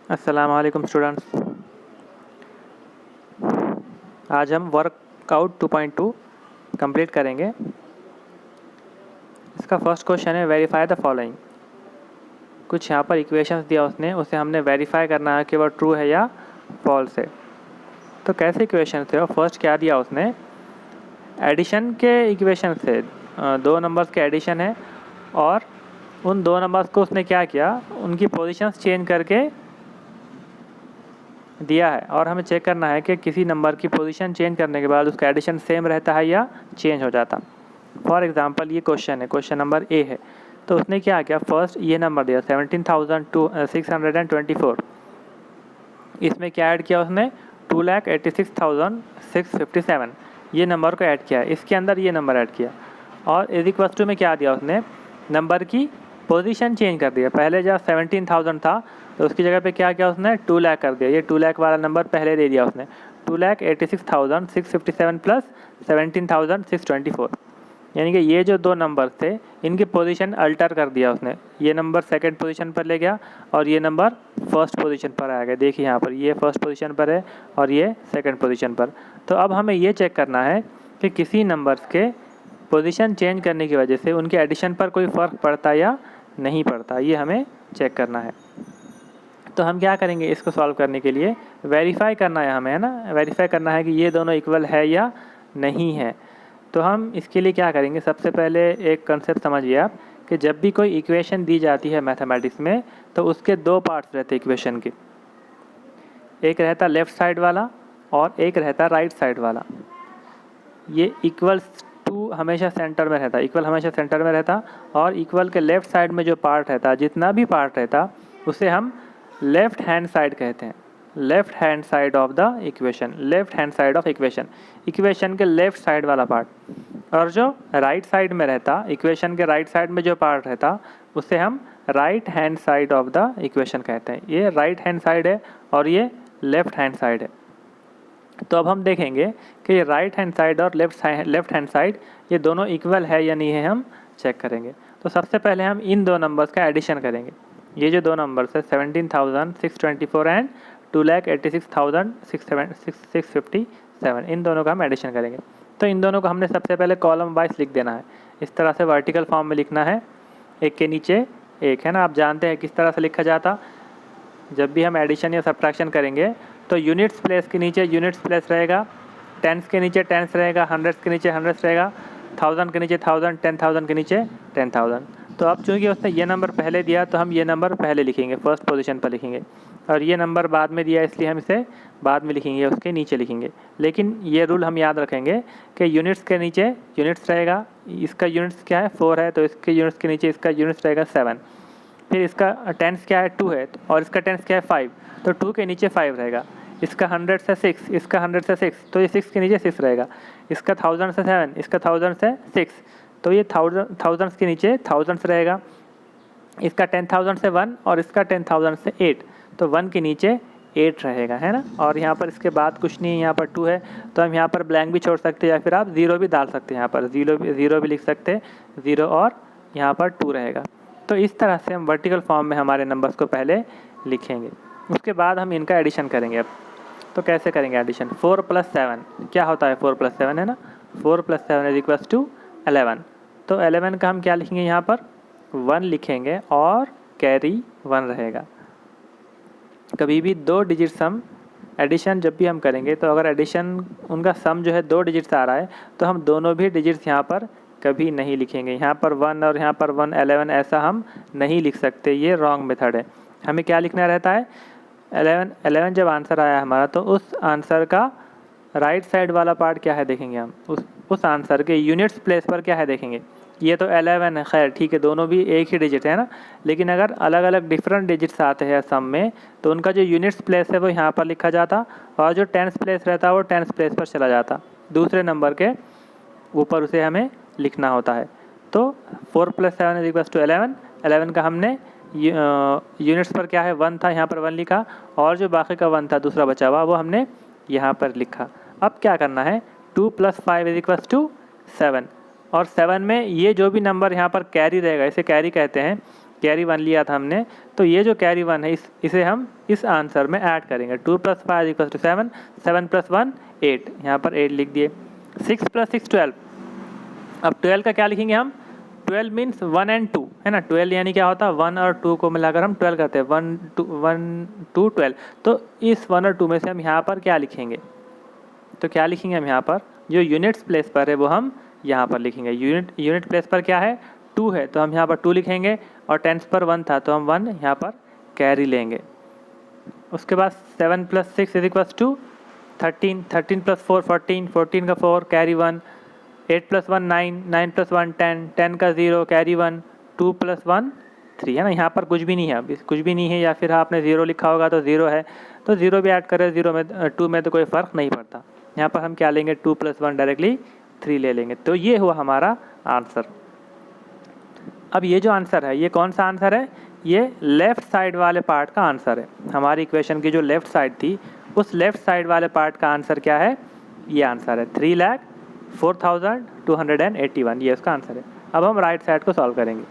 अस्सलाम वालेकुम स्टूडेंट्स। आज हम वर्कआउट 2.2 कंप्लीट करेंगे। इसका फर्स्ट क्वेश्चन है वेरीफाई द फॉलोइंग। कुछ यहाँ पर इक्वेशंस दिया उसने, उसे हमने वेरीफाई करना है कि वो ट्रू है या फॉल्स है। तो कैसे इक्वेशन थे? और फर्स्ट क्या दिया उसने, एडिशन के इक्वेशन थे। दो नंबर्स के एडिशन है और उन दो नंबर्स को उसने क्या किया, उनकी पोजीशंस चेंज करके दिया है और हमें चेक करना है कि किसी नंबर की पोजीशन चेंज करने के बाद उसका एडिशन सेम रहता है या चेंज हो जाता। फॉर एग्जांपल ये क्वेश्चन है, क्वेश्चन नंबर ए है। तो उसने क्या किया, फर्स्ट ये नंबर दिया 17,624। इसमें क्या ऐड किया उसने, 2,86,657 ये नंबर को ऐड किया। इसके अंदर ये नंबर ऐड किया और इज इक्वल टू में क्या दिया उसने, नंबर की पोजीशन चेंज कर दिया। पहले जब 17,000 था तो उसकी जगह पे क्या किया उसने, 2 लाख कर दिया। ये 2 लाख वाला नंबर पहले दे दिया उसने, 2,86,657 प्लस 17,624। यानी कि ये जो दो नंबर थे इनकी पोजीशन अल्टर कर दिया उसने। ये नंबर सेकंड पोजीशन पर ले गया और ये नंबर फर्स्ट पोजीशन पर आ गया। देखिए यहाँ पर ये फर्स्ट पोजीशन पर है और ये सेकंड पोजीशन पर। तो अब हमें ये चेक करना है कि किसी नंबर्स के पोजीशन चेंज करने की वजह से उनके एडिशन पर कोई फ़र्क पड़ता या नहीं पड़ता, ये हमें चेक करना है। तो हम क्या करेंगे, इसको सॉल्व करने के लिए वेरीफाई करना है हमें, है ना। वेरीफाई करना है कि ये दोनों इक्वल है या नहीं है। तो हम इसके लिए क्या करेंगे, सबसे पहले एक कंसेप्ट समझिए आप कि जब भी कोई इक्वेशन दी जाती है मैथमेटिक्स में तो उसके दो पार्ट्स रहते हैं इक्वेशन के। एक रहता लेफ़्ट साइड वाला और एक रहता राइट साइड वाला। ये इक्वल्स टू हमेशा सेंटर में रहता, इक्वल हमेशा सेंटर में रहता और इक्वल के लेफ़्ट साइड में जो पार्ट रहता, जितना भी पार्ट रहता उसे हम लेफ़्ट हैंड साइड कहते हैं। Left hand side of the equation, left hand side of equation, equation के लेफ़्ट साइड वाला पार्ट। और जो राइट साइड में रहता, इक्वेशन के राइट साइड में जो पार्ट रहता उसे हम right hand side of the equation कहते हैं। ये राइट हैंड साइड है और ये लेफ़्ट हैंड साइड है। तो अब हम देखेंगे कि ये राइट हैंड साइड और लेफ़्ट हैंड साइड ये दोनों इक्वल है या नहीं है, हम चेक करेंगे। तो सबसे पहले हम इन दो नंबर्स का एडिशन करेंगे। ये जो दो नंबर्स है 17,624 एंड 2,86,657, इन दोनों का हम एडिशन करेंगे। तो इन दोनों को हमने सबसे पहले कॉलम वाइज लिख देना है। इस तरह से वर्टिकल फॉर्म में लिखना है, एक के नीचे एक, है ना। आप जानते हैं किस तरह से लिखा जाता। जब भी हम एडिशन या सब्ट्रैक्शन करेंगे तो यूनिट्स प्लेस के नीचे यूनिट्स प्लेस रहेगा, टेंस के नीचे टेंस रहेगा, हंड्रेड्स के नीचे हंड्रेड्स रहेगा, 1000 के नीचे 1000, 10,000 के नीचे 10,000। तो अब चूँकि उसने ये नंबर पहले दिया तो हम ये नंबर पहले लिखेंगे, फर्स्ट पोजीशन पर लिखेंगे। और ये नंबर बाद में दिया इसलिए हम इसे बाद में लिखेंगे, उसके नीचे लिखेंगे। लेकिन ये रूल हम याद रखेंगे कि यूनिट्स के नीचे यूनिट्स रहेगा। इसका यूनिट्स क्या है, 4 है, तो इसके यूनिट्स के नीचे इसका यूनिट्स रहेगा 7। फिर इसका टेंस क्या है, 2 है, और इसका टेंस क्या है 5, तो 2 के नीचे 5 रहेगा। इसका 100 से 6, इसका 100 से 6, तो ये 6 के नीचे 6 रहेगा। इसका 1000 से 7, इसका 1000 से 6, तो ये थाउजेंड्स के नीचे थाउजेंड्स रहेगा। इसका 10,000 से 1 और इसका 10,000 से 8, तो 1 के नीचे 8 रहेगा, है ना। और यहाँ पर इसके बाद कुछ नहीं है, यहाँ पर 2 है, तो हम यहाँ पर ब्लैंक भी छोड़ सकते हैं या फिर आप 0 भी डाल सकते हैं। यहाँ पर 0 भी लिख सकते हैं, 0 और यहाँ पर 2 रहेगा। तो इस तरह से हम वर्टिकल फॉर्म में हमारे नंबर्स को पहले लिखेंगे, उसके बाद हम इनका एडिशन करेंगे। अब तो कैसे करेंगे एडिशन, 4 + 7 क्या होता है, 4 + 7 है ना, 4 + 7 = 11। तो 11 का हम क्या लिखेंगे, यहाँ पर 1 लिखेंगे और कैरी 1 रहेगा। कभी भी 2 डिजिट सम एडिशन जब भी हम करेंगे तो अगर एडिशन उनका सम जो है 2 डिजिट आ रहा है तो हम दोनों भी डिजिट्स यहाँ पर कभी नहीं लिखेंगे। यहाँ पर 1 और यहाँ पर 1, 11 ऐसा हम नहीं लिख सकते, ये रॉन्ग मेथड है। हमें क्या लिखना रहता है, 11 जब आंसर आया हमारा तो उस आंसर का राइट साइड वाला पार्ट क्या है देखेंगे हम, उस आंसर के यूनिट्स प्लेस पर क्या है देखेंगे। ये तो 11 है, खैर ठीक है, दोनों भी एक ही डिजिट है ना। लेकिन अगर अलग अलग डिफरेंट डिजिट्स आते हैं सम में तो उनका जो यूनिट्स प्लेस है वो यहाँ पर लिखा जाता और जो टेंस प्लेस रहता है वो टेंस प्लेस पर चला जाता, दूसरे नंबर के ऊपर उसे हमें लिखना होता है। तो 4 + 7 = 11। 11 का हमने यूनिट्स पर क्या है 1 था, यहाँ पर 1 लिखा, और जो बाकी का 1 था दूसरा बचा हुआ वो हमने यहाँ पर लिखा। अब क्या करना है, 2 + 5 = 7, और 7 में ये जो भी नंबर यहाँ पर कैरी रहेगा, इसे कैरी कहते हैं, कैरी 1 लिया था हमने, तो ये जो कैरी 1 है इसे हम इस आंसर में ऐड करेंगे। 2 + 5 = 7, 7 + 1 8, यहाँ पर 8 लिख दिए। 6 + 6 12, अब 12 का क्या लिखेंगे हम, 12 मीन्स 1 और 2 है ना, 12 यानी क्या होता है 1 और 2 को मिलाकर हम 12 करते हैं, 1 2 12। तो इस 1 और 2 में से हम यहाँ पर क्या लिखेंगे, तो क्या लिखेंगे हम यहाँ पर, जो यूनिट्स प्लेस पर है वो हम यहाँ पर लिखेंगे। यूनिट प्लेस पर क्या है, 2 है, तो हम यहाँ पर 2 लिखेंगे, और टेंस पर 1 था तो हम 1 यहाँ पर कैरी लेंगे। उसके बाद 7 + 6 = 13, 13 + 4 14, 14 का 4 कैरी 1, 8 + 1 9, 9 + 1 10, 10 का 0 कैरी 1, 2 + 1 3 है ना। यहाँ पर कुछ भी नहीं है, अभी कुछ भी नहीं है, या फिर आपने 0 लिखा होगा तो 0 है, तो 0 भी ऐड करें, 0 में 2 में तो कोई फ़र्क नहीं पड़ता। यहाँ पर हम क्या लेंगे, 2 + 1 डायरेक्टली 3 ले लेंगे। तो ये हुआ हमारा आंसर। अब ये जो आंसर है ये कौन सा आंसर है, ये लेफ़्ट साइड वाले पार्ट का आंसर है। हमारी इक्वेशन की जो लेफ़्ट साइड थी उस लेफ़्ट साइड वाले पार्ट का आंसर क्या है, ये आंसर है 3,04,281, ये उसका आंसर है। अब हम राइट साइड को सॉल्व करेंगे।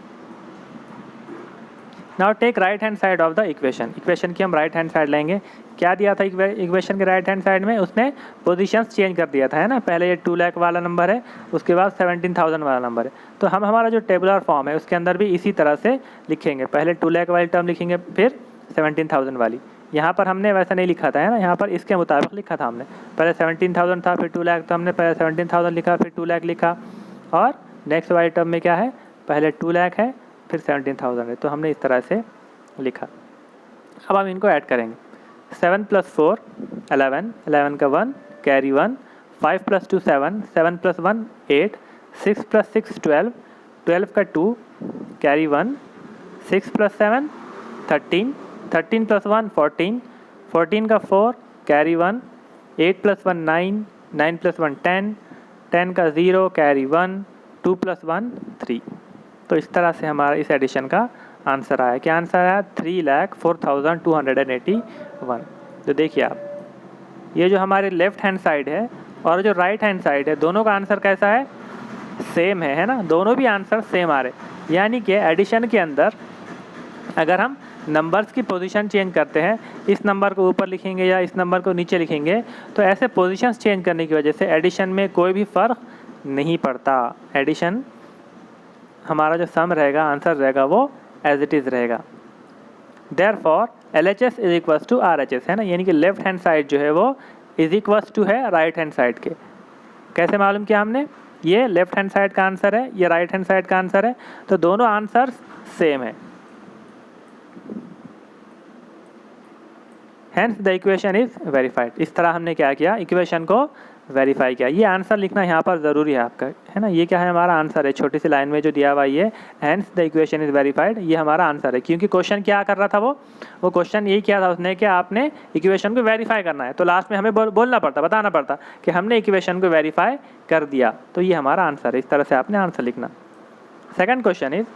Now take right hand side of the equation, equation की हम राइट हैंड साइड लेंगे। क्या दिया था इक्वेशन के राइट हैंड साइड में, उसने पोजीशंस चेंज कर दिया था है ना। पहले ये 2 लाख वाला नंबर है, उसके बाद 17,000 वाला नंबर है। तो हम हमारा जो टेबुलर फॉर्म है उसके अंदर भी इसी तरह से लिखेंगे, पहले 2 लाख वाली टर्म लिखेंगे, फिर 17,000 वाली। यहाँ पर हमने वैसा नहीं लिखा था है ना, यहाँ पर इसके मुताबिक लिखा था हमने, पहले 17,000 था, फिर 2 लाख, तो हमने पहले 17,000 लिखा, फिर 2 लाख लिखा, और नेक्स्ट वाली टर्म में क्या है, पहले 2 लाख है, फिर 17,000 है, तो हमने इस तरह से लिखा। अब हम इनको ऐड करेंगे। 7 + 4 11, 11 का 1 कैरी 1, 5 + 2 7, 7 + 1 8, 6 + 6 12, 12 का 2 कैरी 1, 6 + 7 13, 13 + 1 14, 14 का 4 कैरी 1, 8 + 1 9, 9 + 1 10, 10 का 0 कैरी 1, 2 + 1 3। तो इस तरह से हमारा इस एडिशन का आंसर आया। क्या आंसर आया, 3,04,281। तो देखिए आप, ये जो हमारे लेफ़्ट हैंड साइड है और जो राइट हैंड साइड है, दोनों का आंसर कैसा है, सेम है ना, दोनों भी आंसर सेम आ रहे। यानी कि एडिशन के अंदर अगर हम नंबर्स की पोजीशन चेंज करते हैं, इस नंबर को ऊपर लिखेंगे या इस नंबर को नीचे लिखेंगे, तो ऐसे पोजीशंस चेंज करने की वजह से एडिशन में कोई भी फ़र्क नहीं पड़ता। एडिशन हमारा जो सम रहेगा, आंसर रहेगा, वो एज इट इज़ रहेगा। देयरफॉर LHS = RHS है ना, यानी कि लेफ्ट हैंड साइड जो है वो = है राइट हैंड साइड के। कैसे मालूम किया हमने, ये लेफ्ट हैंड साइड का आंसर है, ये राइट हैंड साइड का आंसर है, तो दोनों आंसर सेम है। Hence the equation is verified. इस तरह हमने क्या किया, इक्वेशन को वेरीफाई किया। ये आंसर लिखना यहाँ पर ज़रूरी है आपका, है ना। ये क्या है, हमारा आंसर है, छोटी सी लाइन में जो दिया हुआ ये hence the equation is verified, ये हमारा आंसर है। क्योंकि क्वेश्चन क्या कर रहा था, वो क्वेश्चन यही किया था उसने कि आपने इक्वेशन को वेरीफाई करना है, तो लास्ट में हमें बोलना पड़ता, बताना पड़ता कि हमने इक्वेशन को वेरीफाई कर दिया, तो ये हमारा आंसर है। इस तरह से आपने आंसर लिखना। Second question is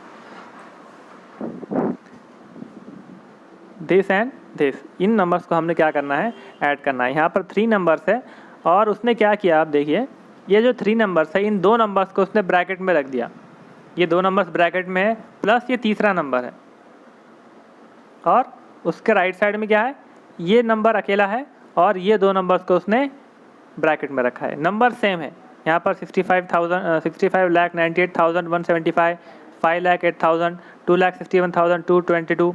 this and this, in numbers को हमने क्या करना है, ऐड करना है। यहाँ पर 3 नंबर्स है, और उसने क्या किया, आप देखिए, ये जो 3 नंबर्स है, इन 2 नंबर्स को उसने ब्रैकेट में रख दिया। ये 2 नंबर्स ब्रैकेट में है, प्लस ये तीसरा नंबर है, और उसके राइट साइड में क्या है, ये नंबर अकेला है, और ये 2 नंबर्स को उसने ब्रैकेट में रखा है। नंबर सेम है, यहाँ पर 65,98,175, 5,08,000, 2,61,222,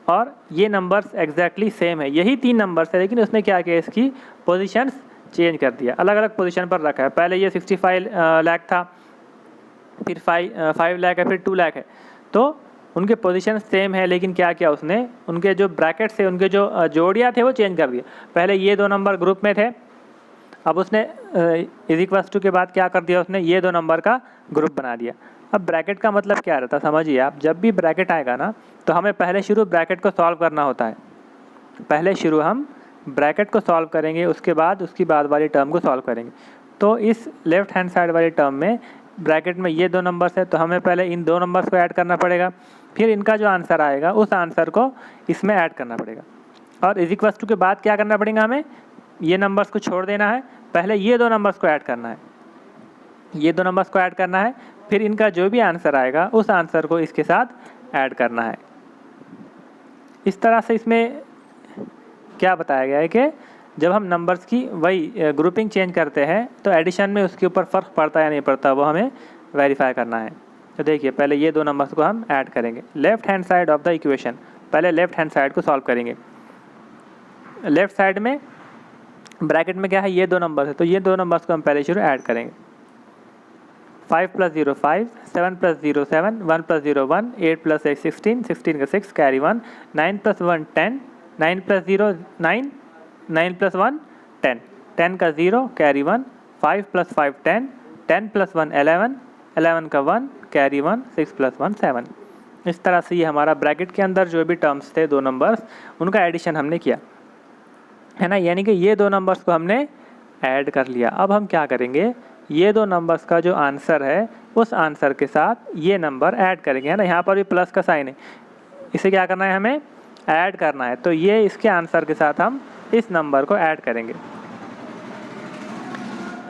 और ये नंबर्स एग्जैक्टली सेम है। यही 3 नंबर्स है, लेकिन उसने क्या किया, इसकी पोजीशंस चेंज कर दिया, अलग अलग पोजीशन पर रखा है। पहले ये 65 लाख था, फिर 5 लाख है, फिर 2 लाख है, तो उनके पोजीशन सेम है, लेकिन क्या किया उसने, उनके जो ब्रैकेट से उनके जो जोड़ियाँ थे वो चेंज कर दिया। पहले ये 2 नंबर ग्रुप में थे, अब उसने = के बाद क्या कर दिया, उसने ये 2 नंबर का ग्रुप बना दिया। अब ब्रैकेट का मतलब क्या रहता है, समझिए आप, जब भी ब्रैकेट आएगा ना, तो हमें पहले शुरू ब्रैकेट को सॉल्व करना होता है। पहले शुरू हम ब्रैकेट को सॉल्व करेंगे, उसके बाद उसकी बाद वाली टर्म को सॉल्व करेंगे। तो इस लेफ्ट हैंड साइड वाली टर्म में ब्रैकेट में ये 2 नंबर्स है, तो हमें पहले इन 2 नंबर्स को ऐड करना पड़ेगा, फिर इनका जो आंसर आएगा उस आंसर को इसमें ऐड करना पड़ेगा, और = के बाद क्या करना पड़ेगा, हमें ये नंबर्स को छोड़ देना है, पहले ये 2 नंबर्स को ऐड करना है, ये 2 नंबर्स को ऐड करना है, फिर इनका जो भी आंसर आएगा उस आंसर को इसके साथ ऐड करना है। इस तरह से इसमें क्या बताया गया है कि जब हम नंबर्स की वही ग्रुपिंग चेंज करते हैं तो एडिशन में उसके ऊपर फ़र्क पड़ता है या नहीं पड़ता, वो हमें वेरीफाई करना है। तो देखिए पहले ये दो नंबर्स को हम ऐड करेंगे। Left hand side of the equation, पहले लेफ्ट हैंड साइड को सॉल्व करेंगे। लेफ्ट साइड में ब्रैकेट में क्या है, ये दो नंबर है, तो ये दो नंबर्स को हम पहले शुरू ऐड करेंगे। 5 + 0 5, 7 + 0 7, 1 + 0 1, 8 + 8 16, 16 का 6 कैरी 1, 9 + 1 10, 9 + 0 9, 9 + 1 10, 10 का 0 कैरी 1, 5 + 5 10, 10 + 1 11, 11 का 1 कैरी 1, 6 + 1 7। इस तरह से ये हमारा ब्रैकेट के अंदर जो भी टर्म्स थे दो नंबर्स, उनका एडिशन हमने किया है ना, यानी कि ये दो नंबर्स को हमने ऐड कर लिया। अब हम क्या करेंगे, ये दो नंबर्स का जो आंसर है उस आंसर के साथ ये नंबर ऐड करेंगे, है ना। यहाँ पर भी प्लस का साइन है, इसे क्या करना है, हमें ऐड करना है। तो ये इसके आंसर के साथ हम इस नंबर को ऐड करेंगे।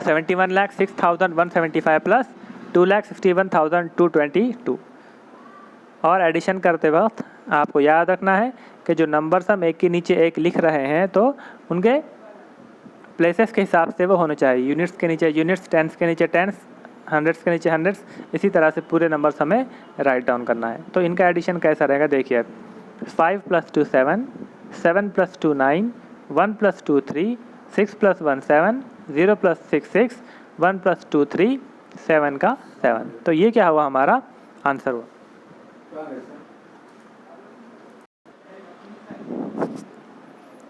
71,06,175 प्लस 2,61,222। और एडिशन करते वक्त आपको याद रखना है कि जो नंबर्स हम एक के नीचे एक लिख रहे हैं तो उनके प्लेसेस के हिसाब से वो होने चाहिए। यूनिट्स के नीचे यूनिट्स, टेंस के नीचे टेंस, हंड्रेड्स के नीचे हंड्रेड्स, इसी तरह से पूरे नंबर्स हमें राइट डाउन करना है। तो इनका एडिशन कैसा रहेगा, देखिए 5 + 2 7, 7 + 2 9, 1 + 2 3, 6 + 1 7, 0 + 6 6, 1 + 2 3, 7 का 7। तो ये क्या हुआ, हमारा आंसर हुआ।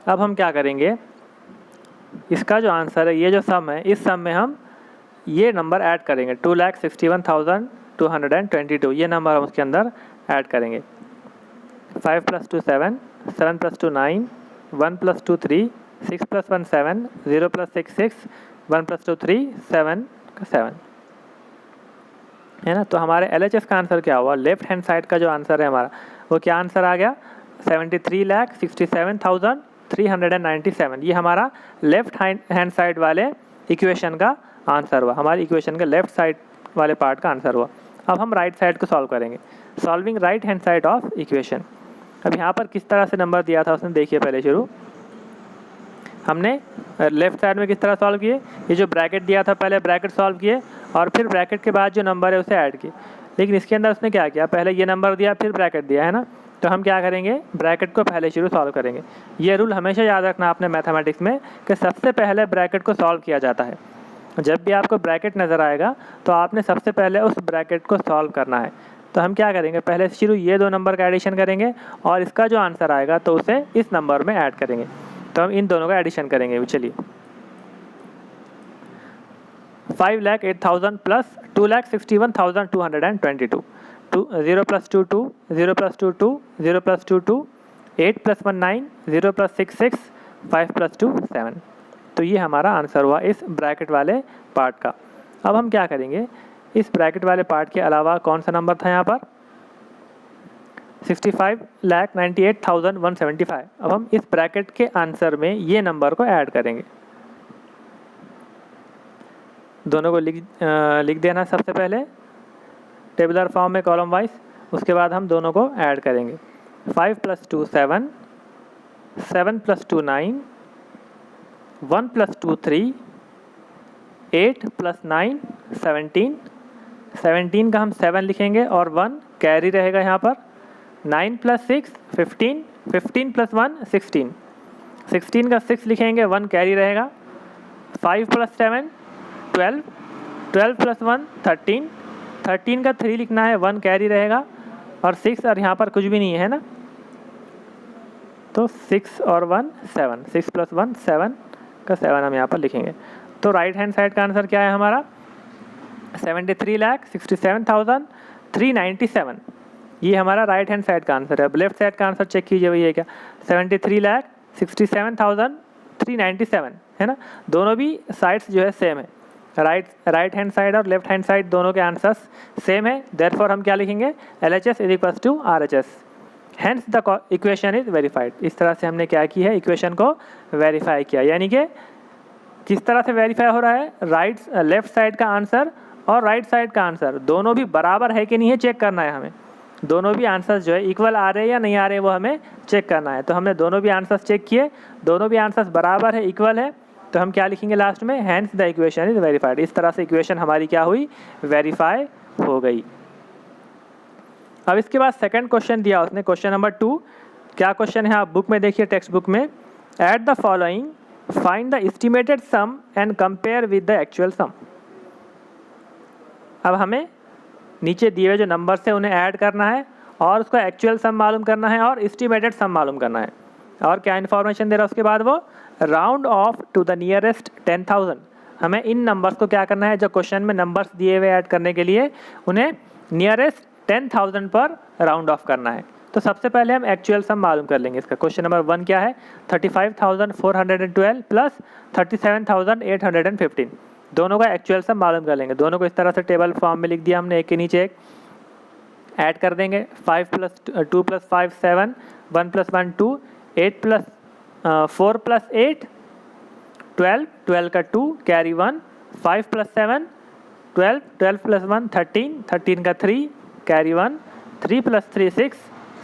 अब हम क्या करेंगे, इसका जो आंसर है, ये जो सम है, इस सम में हम ये नंबर ऐड करेंगे 2,61,222। ये नंबर हम उसके अंदर ऐड करेंगे। 5 + 2 7, 7 + 2 9, 1 + 2 3, 6 + 1 7, 0 + 6 6, 1 + 2 3, 7 का 7, है ना। तो हमारे LHS का आंसर क्या हुआ, लेफ्ट हैंड साइड का जो आंसर है हमारा, वो क्या आंसर आ गया, 73,67,397। ये हमारा लेफ्ट हैंड साइड वाले इक्वेशन का आंसर हुआ, हमारी इक्वेशन के लेफ्ट साइड वाले पार्ट का आंसर हुआ। अब हम राइट साइड को सॉल्व करेंगे। Solving right hand side of equation. अब यहाँ पर किस तरह से नंबर दिया था उसने, देखिए पहले शुरू हमने लेफ्ट साइड में किस तरह सॉल्व किए, ये जो ब्रैकेट दिया था पहले ब्रैकेट सॉल्व किए और फिर ब्रैकेट के बाद जो नंबर है उसे ऐड किए। लेकिन इसके अंदर उसने क्या किया, पहले ये नंबर दिया फिर ब्रैकेट दिया, है ना। तो हम क्या करेंगे, ब्रैकेट को पहले शुरू सॉल्व करेंगे। ये रूल हमेशा याद रखना आपने मैथमेटिक्स में कि सबसे पहले ब्रैकेट को सॉल्व किया जाता है। जब भी आपको ब्रैकेट नज़र आएगा तो आपने सबसे पहले उस ब्रैकेट को सॉल्व करना है। तो हम क्या करेंगे, पहले शुरू ये दो नंबर का एडिशन करेंगे और इसका जो आंसर आएगा तो उसे इस नंबर में ऐड करेंगे। तो हम इन दोनों का एडिशन करेंगे। चलिए 5,08,000 प्लस 2,61,222, 0 + 2 2, 0 + 2 2, 0 + 2 2, 8 + 1 9, 0 + 6 6, 5 + 2 7। तो ये हमारा आंसर हुआ इस ब्रैकेट वाले पार्ट का। अब हम क्या करेंगे, इस ब्रैकेट वाले पार्ट के अलावा कौन सा नंबर था यहाँ पर, 65,98,175। अब हम इस ब्रैकेट के आंसर में ये नंबर को ऐड करेंगे। दोनों को लिख देना सबसे पहले टेबुलर फॉर्म में कॉलम वाइज, उसके बाद हम दोनों को ऐड करेंगे। 5 + 2 7, 7 + 2 9, 1 + 2 3, 8 + 9 17, 17 का हम 7 लिखेंगे और 1 कैरी रहेगा यहाँ पर। 9 + 6 15, 15 + 1 16, 16 का 6 लिखेंगे, 1 कैरी रहेगा। 5 + 7 12, 12 + 1 13, 13 का 3 लिखना है, 1 कैरी रहेगा और 6 और यहाँ पर कुछ भी नहीं है ना, तो 6 और 1 7, 6 + 1 7 का 7 हम यहाँ पर लिखेंगे। तो राइट हैंड साइड का आंसर क्या है हमारा, 73,67,397। ये हमारा राइट हैंड साइड का आंसर है। अब लेफ्ट साइड का आंसर चेक कीजिए, वही है क्या, 73,67,397, है ना। दोनों भी साइड्स जो है सेम है, राइट हैंड साइड और लेफ्ट हैंड साइड दोनों के आंसर्स सेम है। देयरफॉर हम क्या लिखेंगे, LHS = RHS, hence the equation is verified. इस तरह से हमने क्या की है, इक्वेशन को वेरीफाई किया। यानी कि किस तरह से वेरीफाई हो रहा है, लेफ्ट साइड का आंसर और राइट साइड का आंसर दोनों भी बराबर है कि नहीं है चेक करना है हमें। दोनों भी आंसर्स जो है इक्वल आ रहे हैं या नहीं आ रहे हैं वो हमें चेक करना है। तो हमने दोनों भी आंसर्स चेक किए, दोनों भी आंसर्स बराबर है, इक्वल है, तो हम क्या लिखेंगे लास्ट में, hence the equation is verified. इस तरह से इक्वेशन हमारी क्या हुई, वेरीफाई हो गई। अब इसके बाद सेकंड क्वेश्चन दिया उसने, क्वेश्चन नंबर 2। क्या क्वेश्चन है आप बुक में देखिए, टेक्स्ट बुक में, at the following find the estimated sum and compare with the actual sum. अब हमें नीचे दिए हुए जो नंबर्स हैं उन्हें ऐड करना है और उसका एक्चुअल सम मालूम करना है और एस्टिमेटेड सम मालूम करना है। और क्या इन्फॉर्मेशन दे रहा है उसके बाद, वो round off to the nearest 10,000। हमें इन नंबर्स को क्या करना है, जो क्वेश्चन में नंबर्स दिए हुए ऐड करने के लिए उन्हें नियरेस्ट 10,000 पर राउंड ऑफ करना है। तो सबसे पहले हम एक्चुअल सम मालूम कर लेंगे इसका। क्वेश्चन नंबर 1 क्या है, 35,412 प्लस 37,815, दोनों का एक्चुअल सम मालूम कर लेंगे। दोनों को इस तरह से टेबल फॉर्म में लिख दिया हमने, एक के नीचे एक, ऐड कर देंगे। 5 + 2 + 5 7, 1 + 1 2, 8 + 4 + 8 12, 12 का 2 कैरी 1, 5 + 7 12, 12 + 1 13, 13 का 3 कैरी 1, 3 + 3 6,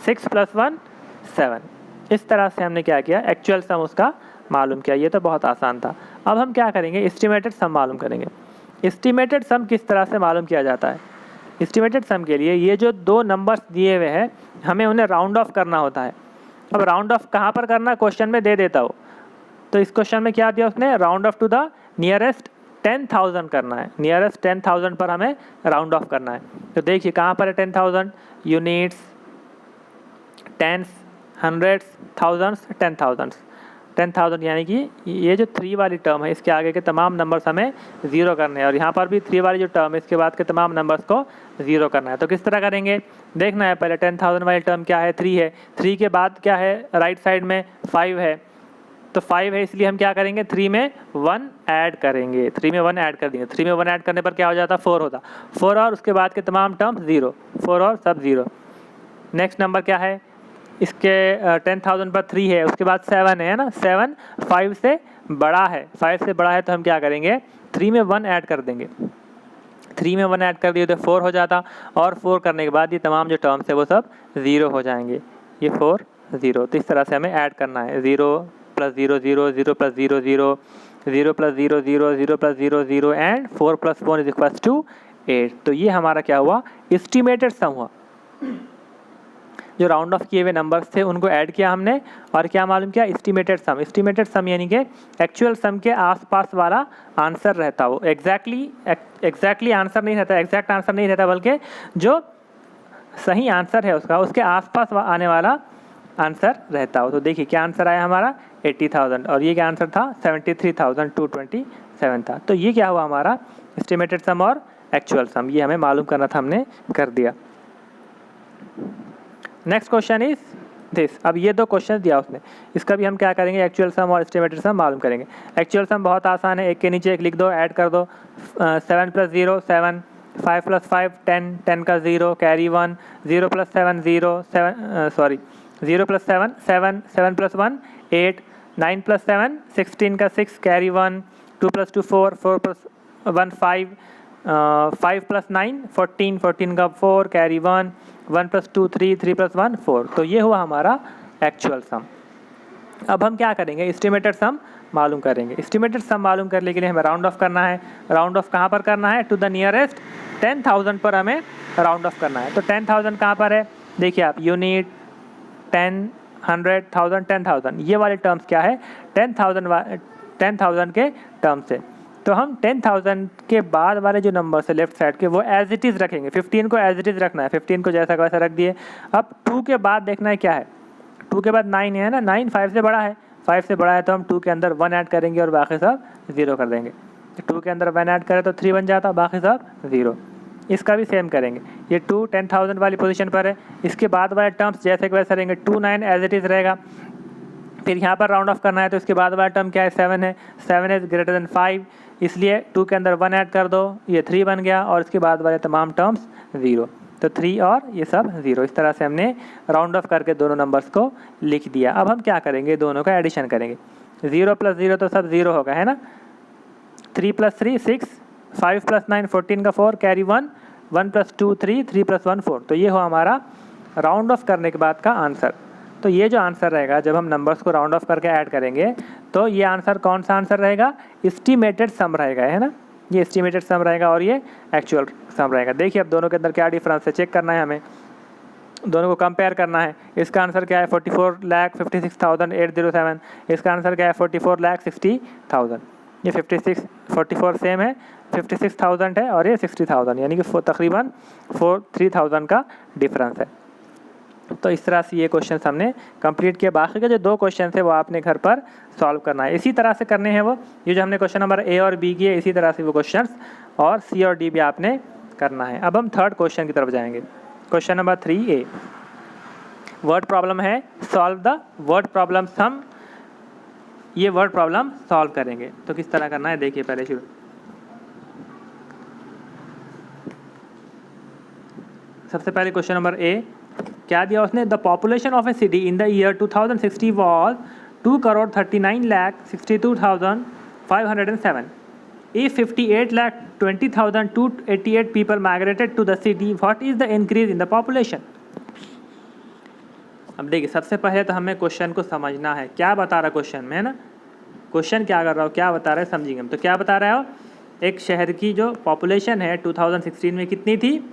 6 + 1 7। इस तरह से हमने क्या किया, एक्चुअल सम उसका मालूम किया। ये तो बहुत आसान था। अब हम क्या करेंगे, एस्टिमेटेड सम मालूम करेंगे। एस्टिमेटेड सम किस तरह से मालूम किया जाता है, एस्टिमेटेड सम के लिए ये जो दो नंबर्स दिए हुए हैं हमें उन्हें राउंड ऑफ करना होता है। अब राउंड ऑफ कहाँ पर करना है, क्वेश्चन में दे देता हो। तो इस क्वेश्चन में क्या दिया उसने, round off to the nearest 10,000 करना है। नियरेस्ट 10,000 पर हमें राउंड ऑफ करना है। तो देखिए कहाँ पर है 10,000, यूनिट्स, टेंस, हंड्रेड्स, थाउजेंड्स, 10,000 यानी कि ये जो 3 वाली टर्म है इसके आगे के तमाम नंबर्स हमें ज़ीरो करने हैं और यहाँ पर भी 3 वाली जो टर्म है इसके बाद के तमाम नंबर्स को ज़ीरो करना है। तो किस तरह करेंगे, देखना है पहले 10,000 वाली टर्म क्या है, 3 है, 3 के बाद क्या है राइट साइड में 5 है, तो 5 है इसलिए हम क्या करेंगे 3 में 1 ऐड करेंगे, 3 में 1 ऐड कर देंगे। 3 में 1 ऐड करने पर क्या हो जाता, 4 होता, 4 और उसके बाद के तमाम टर्म्स 0, 4 और सब 0। नेक्स्ट नंबर क्या है, इसके 10,000 पर 3 है, उसके बाद 7 है ना, 7 5 से बड़ा है, 5 से बड़ा है तो हम क्या करेंगे 3 में 1 ऐड कर देंगे। 3 में 1 ऐड कर दिए तो 4 हो जाता और 4 करने के बाद ये तमाम जो टर्म्स है वो सब 0 हो जाएंगे, ये 4 0। तो इस तरह से हमें ऐड करना है, 0 + 0 0, 0 + 0 0, 0 + 0 0, 0 + 0 0 एंड 4 + 1 = 8। तो ये हमारा क्या हुआ, एस्टिमेटेड सम हुआ। जो राउंड ऑफ किए हुए नंबर्स थे उनको ऐड किया हमने और क्या मालूम किया, एस्टिमेटेड सम। एस्टिमेटेड सम यानी कि एक्चुअल सम के आसपास वाला आंसर रहता, वो एग्जैक्टली आंसर नहीं रहता, एग्जैक्ट आंसर नहीं रहता, बल्कि जो सही आंसर है उसका उसके आसपास आने वाला आंसर रहता हो। तो देखिए क्या आंसर आया हमारा 80,000 और ये क्या आंसर था 73,227 था। तो ये क्या हुआ हमारा एस्टिमेटेड सम और एक्चुअल सम, ये हमें मालूम करना था, हमने कर दिया। Next question is this. अब ये दो क्वेश्चन दिया उसने, इसका भी हम क्या करेंगे, एक्चुअल सम और एस्टिमेटेड सम मालूम करेंगे। एक्चुअल सम बहुत आसान है, एक के नीचे एक लिख दो, ऐड कर दो। 7 + 0 7, 5 + 5 10, 10 का 0 कैरी 1, 0 + 7 0 7, 0 + 7 7, 7 + 1 8, 9 + 7 16 का 6 कैरी 1, 2 + 2 4, 4 + 1 5, 5 + 9 14, 14 का 4 कैरी 1, 1 + 2 3, 3 + 1 4। तो ये हुआ हमारा एक्चुअल सम। अब हम क्या करेंगे, एस्टिमेटेड सम मालूम करेंगे। एस्टिमेटेड सम मालूम करने के लिए हमें राउंड ऑफ करना है। राउंड ऑफ कहाँ पर करना है, टू द नियरेस्ट 10,000 पर हमें राउंड ऑफ करना है। तो 10,000 कहाँ पर है, देखिए आप, यूनिट, 10, 100, 1000, 10,000, ये वाले टर्म्स क्या है 10,000 के टर्म्स है। तो हम 10,000 के बाद वाले जो नंबर है लेफ्ट साइड के वो एज इट इज़ रखेंगे। 15 को एज इट इज़ रखना है, 15 को जैसा का वैसा रख दिए। अब 2 के बाद देखना है क्या है, 2 के बाद 9 है ना, 9 5 से बड़ा है, 5 से बड़ा है तो हम 2 के अंदर 1 ऐड करेंगे और बाकी सब 0 कर देंगे। 2 के अंदर 1 ऐड करें तो 3 बन जाता, बाकी सब 0। इसका भी सेम करेंगे, ये 2 10,000 वाली पोजीशन पर है, इसके बाद वाले टर्म्स जैसे कि वैसे रहेंगे, 2 9 एज इट इज़ रहेगा। फिर यहाँ पर राउंड ऑफ करना है तो इसके बाद वाला टर्म क्या है 7 है, 7 इज ग्रेटर देन 5, इसलिए 2 के अंदर 1 ऐड कर दो, ये 3 बन गया और इसके बाद वाले तमाम टर्म्स 0। तो 3 और ये सब 0। इस तरह से हमने राउंड ऑफ करके दोनों नंबर्स को लिख दिया। अब हम क्या करेंगे, दोनों का एडिशन करेंगे। 0 + 0 तो सब 0 होगा, है ना। 3 + 3 6, 5 + 9 14 का 4 कैरी 1, 1 + 2 3, 3 + 1 4। तो ये हो हमारा राउंड ऑफ करने के बाद का आंसर। तो ये जो आंसर रहेगा, जब हम नंबर्स को राउंड ऑफ करके ऐड करेंगे तो ये आंसर कौन सा आंसर रहेगा? एस्टिमेटेड सम रहेगा, है ना। ये एस्टिमेटेड सम रहेगा और ये एक्चुअल सम रहेगा। देखिए अब दोनों के अंदर क्या डिफरेंस है, चेक करना है हमें, दोनों को कंपेयर करना है। इसका आंसर क्या है? 44,56,807। इसका आंसर क्या है? 44,60,000। ये 44 सेम है, 56,000 है और ये 60,000, यानी कि तकरीबन 3,000 का डिफरेंस है। तो इस तरह से ये क्वेश्चन हमने कंप्लीट किया। बाकी के जो 2 क्वेश्चन है वो आपने घर पर सॉल्व करना है, इसी तरह से करने हैं वो। ये जो हमने क्वेश्चन नंबर ए और बी किए, इसी तरह से वो क्वेश्चन और सी और डी भी आपने करना है। अब हम थर्ड क्वेश्चन की तरफ जाएंगे। Question number 3A word problem है, solve the word problem some. ये वर्ड प्रॉब्लम सॉल्व करेंगे तो किस तरह करना है देखिए पहले शुरू। सबसे पहले क्वेश्चन नंबर ए क्या दिया उसने? The population of A city in the year 2060 was 2,39,62,507. If 58,20,288 people migrated to the city, what is the increase in the population? अब देखिए सबसे पहले तो हमें क्वेश्चन को समझना है, क्या बता रहा क्वेश्चन में, है ना। क्वेश्चन क्या कर रहा हो, क्या बता रहा है, समझेंगे हम। तो क्या बता रहा हो? एक शहर की जो पॉपुलेशन है 2016 में कितनी थी?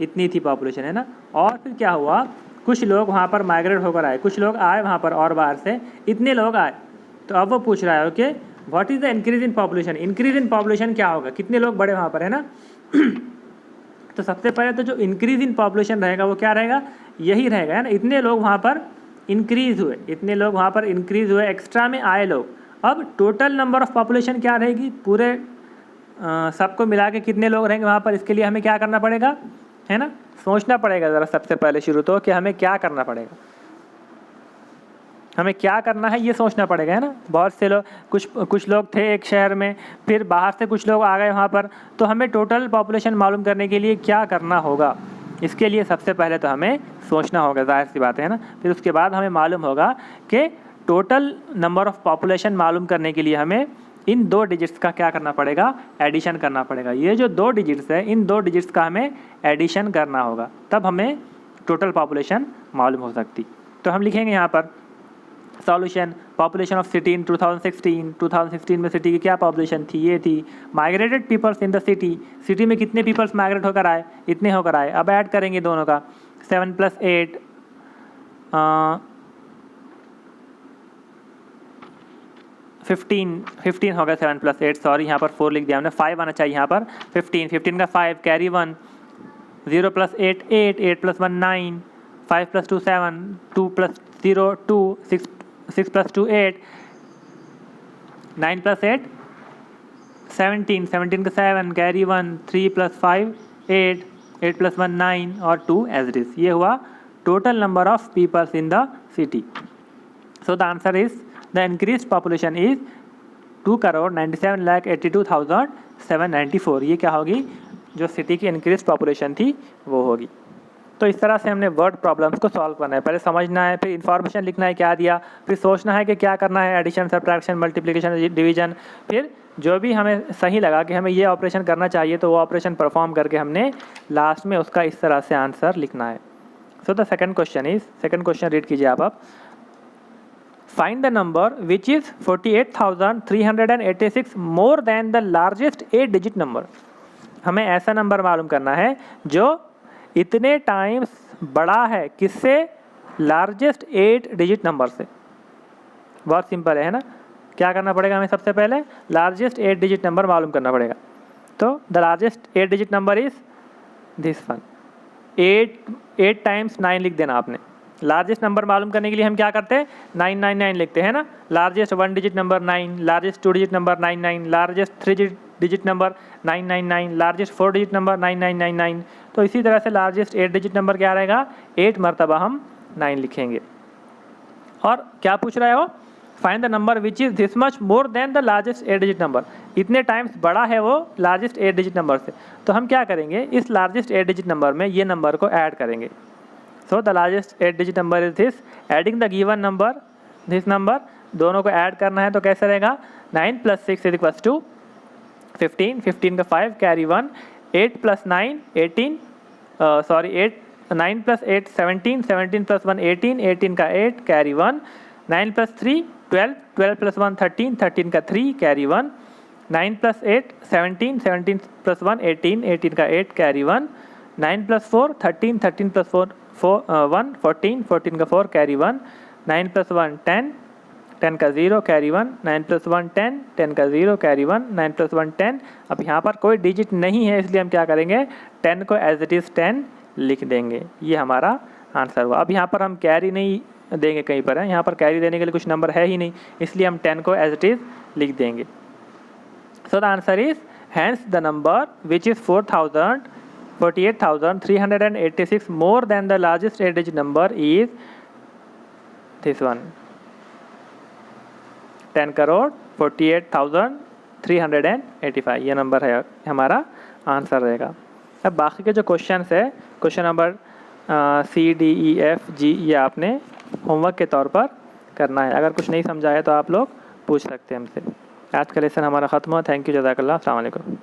इतनी थी पॉपुलेशन, है ना। और फिर क्या हुआ, कुछ लोग वहाँ पर माइग्रेट होकर आए, कुछ लोग आए वहाँ पर और बाहर से, इतने लोग आए। तो अब वो पूछ रहा है कि what is the increase in population. Increase in population क्या होगा? कितने लोग बढ़े वहाँ पर, है ना। तो सबसे पहले तो जो इंक्रीज इन पॉपुलेशन रहेगा वो क्या रहेगा? यही रहेगा, है ना। इतने लोग वहाँ पर इंक्रीज़ हुए, इतने लोग वहाँ पर इंक्रीज़ हुए, एक्स्ट्रा में आए लोग। अब टोटल नंबर ऑफ़ पॉपुलेशन क्या रहेगी? पूरे सबको मिला के कितने लोग रहेंगे वहाँ पर? इसके लिए हमें क्या करना पड़ेगा, है ना। सोचना पड़ेगा ज़रा सबसे पहले शुरू तो कि हमें क्या करना पड़ेगा, हमें क्या करना है ये सोचना पड़ेगा, है ना। बहुत से लोग, कुछ लोग थे एक शहर में, फिर बाहर से कुछ लोग आ गए वहाँ पर, तो हमें टोटल पॉपुलेशन मालूम करने के लिए क्या करना होगा? इसके लिए सबसे पहले तो हमें सोचना होगा, जाहिर सी बात है ना। फिर उसके बाद हमें मालूम होगा कि टोटल नंबर ऑफ़ पॉपुलेशन मालूम करने के लिए हमें इन 2 डिजिट्स का क्या करना पड़ेगा? एडिशन करना पड़ेगा। ये जो 2 डिजिट्स है, इन 2 डिजिट्स का हमें एडिशन करना होगा, तब हमें टोटल पॉपुलेशन मालूम हो सकती। तो हम लिखेंगे यहाँ पर solution, population of city in 2016 में सिटी की क्या पॉपुलेशन थी? ये थी। Migrated peoples in the city, city में कितने पीपल्स माइग्रेट होकर आए? इतने होकर आए। अब ऐड करेंगे दोनों का, 7 + 8 15 होगा। 7 + 8, सॉरी यहाँ पर 4 लिख दिया हमने, 5 आना चाहिए यहाँ पर। 15 का 5, कैरी 1, 0 + 8 8, 8 + 1 9, 5 + 2 7, 2 + 0 2, 6 + 2 8, 9 + 8 17, 17 का 7, कैरी 1, 3 + 5 8, 8 + 1 9 और 2 एज इट इज। ये हुआ total number of peoples in the city. So the answer is the increase population is 2,97,82,794। ये क्या होगी? जो सिटी की इंक्रीज पॉपुलेशन थी वो होगी। तो इस तरह से हमने वर्ड प्रॉब्लम्स को सॉल्व करना है। पहले समझना है, फिर इन्फॉर्मेशन लिखना है क्या दिया, फिर सोचना है कि क्या करना है, एडिशन, सब्ट्रैक्शन, मल्टीप्लिकेशन, डिवीजन। फिर जो भी हमें सही लगा कि हमें ये ऑपरेशन करना चाहिए तो वो ऑपरेशन परफॉर्म करके हमने लास्ट में उसका इस तरह से आंसर लिखना है। So the second question read कीजिए आप। Find the number which is 48,386 more than the largest 8 digit number. हमें ऐसा नंबर मालूम करना है जो इतने टाइम्स बड़ा है किससे? लार्जेस्ट 8 डिजिट नंबर से। बहुत सिंपल है ना। क्या करना पड़ेगा हमें? सबसे पहले लार्जेस्ट 8 डिजिट नंबर मालूम करना पड़ेगा। तो the largest 8 digit number is this one. 8 times 9 लिख देना आपने। लार्जेस्ट नंबर मालूम करने के लिए हम क्या करते हैं? 999 लिखते हैं ना। Largest 1 digit number 9, largest 2 digit number 99, largest 3 digit number 999, largest 4 digit number 9999। तो इसी तरह से लार्जेस्ट 8 डिजिट नंबर क्या रहेगा? 8 मरतबा हम 9 लिखेंगे। और क्या पूछ रहा है वो? Find the number which is this much more than the largest 8 digit number. इतने टाइम्स बड़ा है वो लार्जेस्ट 8 डिजिट नंबर से। तो हम क्या करेंगे? इस लार्जेस्ट 8 डिजिट नंबर में ये नंबर को ऐड करेंगे। So the largest 8 digit number is this, adding the given number, this number, दोनों को ऐड करना है। तो कैसे रहेगा? 9 + 6 = 15, 15 का 5, कैरी 1, 8 + 9 18, 8 9 + 8 17, 17 + 1 18, 18 का 8 कैरी 1, 9 + 3 12, 12 + 1 13, 13 का 3 कैरी 1, 9 + 8 17, 17 + 1 18, 18 का 8 कैरी 1, 9 + 4 13, 13 + 4 1 14, 14 का 4 कैरी 1, 9 + 1 10, 10 का 0 कैरी 1, 9 + 1 10, 10 का 0 कैरी 1, 9 + 1 10। अब यहाँ पर कोई डिजिट नहीं है इसलिए हम क्या करेंगे, 10 को एज इट इज़ 10 लिख देंगे। ये हमारा आंसर हुआ। अब यहाँ पर हम कैरी नहीं देंगे, कहीं पर है यहाँ पर कैरी देने के लिए कुछ नंबर है ही नहीं, इसलिए हम 10 को एज इट इज़ लिख देंगे। So the answer is hence the number which is 48,386 more than the largest 8 digit number is this one, 10,48,385। ये नंबर है हमारा आंसर रहेगा। अब बाकी के जो क्वेश्चंस है, question number C, D, E, F, G, ये आपने होमवर्क के तौर पर करना है। अगर कुछ नहीं समझा है तो आप लोग पूछ सकते हैं हमसे। आज का लेसन हमारा ख़त्म हुआ। थैंक यू, जज़ाकल्लाह, अस्सलाम वालेकुम।